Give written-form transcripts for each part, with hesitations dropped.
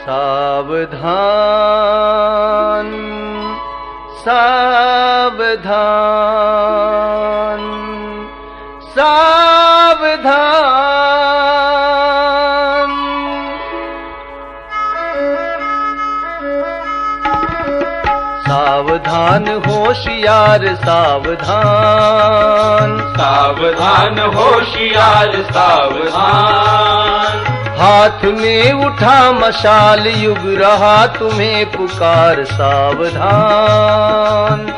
सावधान सावधान सावधान। सावधान होशियार सावधान, सावधान होशियार सावधान। हाथ में उठा मशाल युग रहा तुम्हें पुकार सावधान।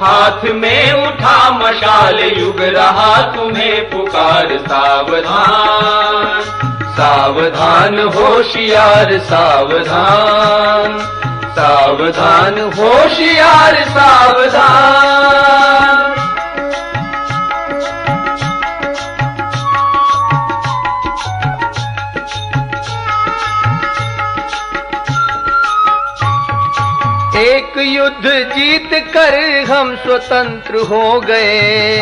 हाथ में उठा मशाल युग रहा तुम्हें पुकार सावधान। सावधान होशियार सावधान, सावधान होशियार सावधान। एक युद्ध जीत कर हम स्वतंत्र हो गए,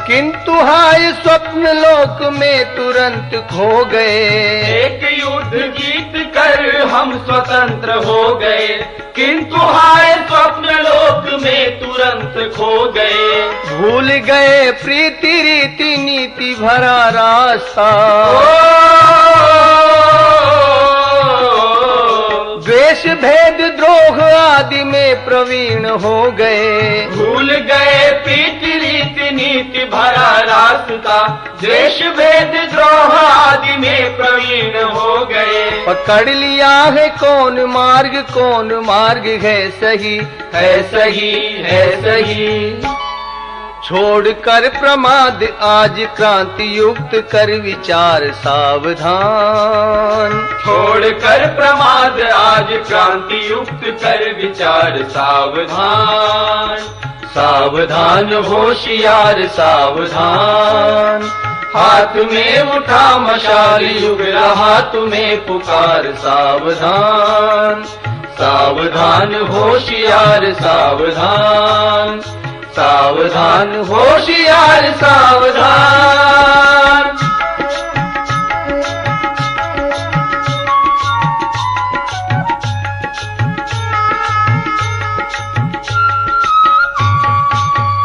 किंतु हाय स्वप्न लोक में तुरंत खो गए। एक युद्ध जीत कर हम स्वतंत्र हो गए, किंतु हाय स्वप्न लोक में तुरंत खो गए। भूल गए प्रीति रीति नीति भरा रास्ता, द्वेष भेद द्रोह आदि में प्रवीण हो गए। भूल गए प्रीति रीति नीति भरा रास्ता, द्वेष भेद द्रोह आदि में प्रवीण हो गए। पकड़ लिया है कौन मार्ग है सही, है सही है सही। छोड़कर प्रमाद आज क्रांति युक्त कर विचार सावधान। छोड़कर प्रमाद आज क्रांति युक्त कर विचार सावधान। सावधान होशियार सावधान। हाथ में उठा मशाल युग रहा तुम्हें पुकार सावधान। सावधान होशियार सावधान, सावधान होशियार सावधान।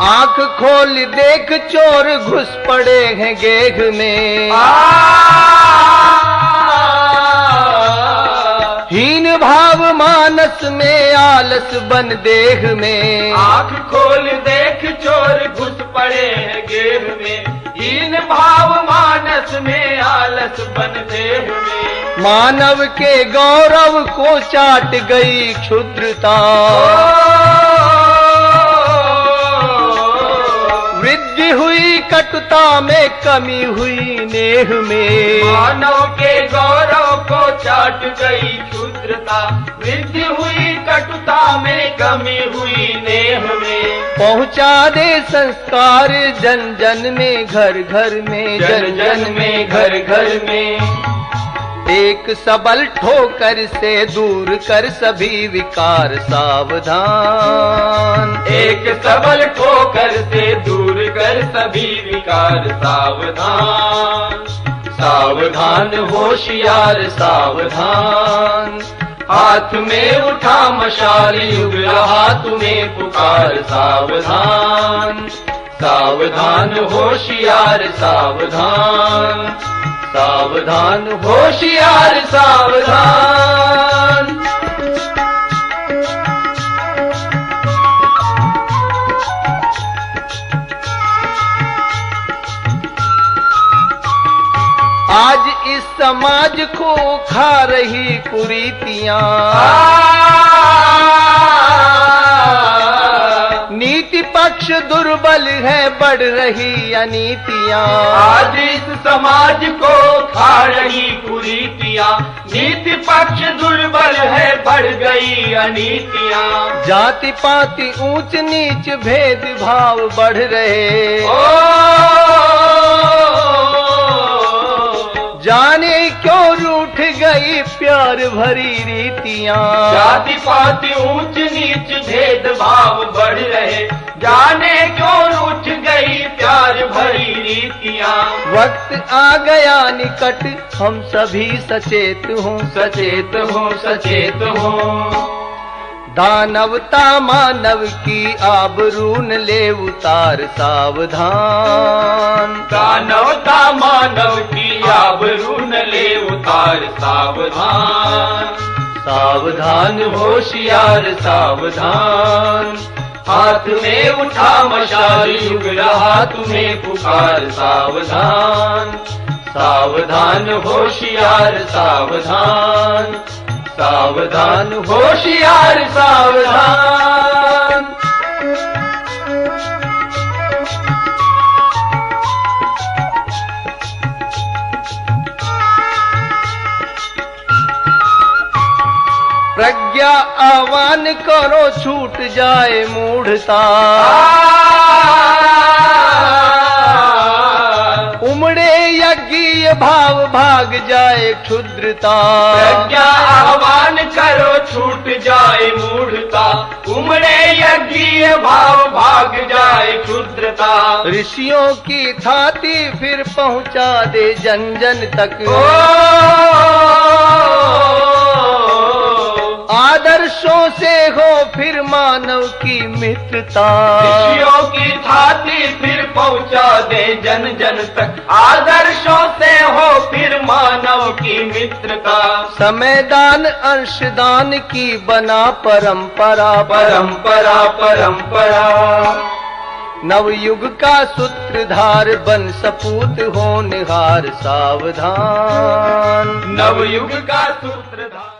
आंख खोल देख चोर घुस पड़े हैं गेघ में, हीन भाव मानस में आलस बन देह में। आंख खोल देख चोर घुस पड़े हैं गेह में, हीन भाव मानस में आलस बन देह में। मानव के गौरव को चाट गई क्षुद्रता, वृद्धि हुई कटुता में कमी हुई नेह में। मानव के गौरव को चाट गई क्षुद्रता, वृद्धि हुई कटुता में कमी हुई नेह में। पहुँचा दे संस्कार जन जन में घर घर में, जन जन में घर घर में। एक सबल ठोकर से दूर कर सभी विकार सावधान। एक सबल ठोकर से दूर कर सभी विकार सावधान। सावधान होशियार सावधान। हाथ में उठा मशाल युग रहा तुम्हें पुकार सावधान। सावधान होशियार सावधान। सावधान होशियार सावधान। आज इस समाज को खा रही कुरीतियां, नीति पक्ष दुर्बल है बढ़ रही अनीतियां। आज इस समाज को खा रही कुरीतियां, नीति पक्ष दुर्बल है बढ़ गई अनीतियां। जाति पाति ऊंच नीच भेद भाव बढ़ रहे, जाने क्यों रूठ गई प्यार भरी रीतियां। जाति पाति ऊंच नीच भेद भाव बढ़ रहे, जाने क्यों रूठ गई प्यार भरी रीतियाँ। वक्त आ गया निकट, हम सभी सचेत हों, सचेत हो, सचेत हो। दानवता मानव की आबरू न ले उतार सावधान। दानवता मानव की आबरू न ले उतार सावधान। सावधान होशियार सावधान। हाथ में उठा मशाल, युग रहा तुम्हें पुकार सावधान। सावधान होशियार सावधान। सावधान होशियार सावधान। प्रज्ञा आह्वान करो, छूट जाए मूढ़ता। उमड़े यज्ञीय भाव, भाग जाए क्षुद्रता। प्रज्ञा आह्वान करो, छूट जाए मूढ़ता। उमड़े यज्ञीय भाव, भाग जाए क्षुद्रता। ऋषियों की थाती फिर पहुंचा दे जन जन तक। आदर्शों से हो फिर मानव की मित्रता। ऋषियों की थाती फिर पहुंचा दे जन जन तक। आदर्शों से हो फिर मानव की मित्रता। समय दान अंशदान की बना परंपरा। परंपरा परंपरा। नवयुग का सूत्रधार बन सपूत होनहार सावधान। नवयुग का सूत्रधार।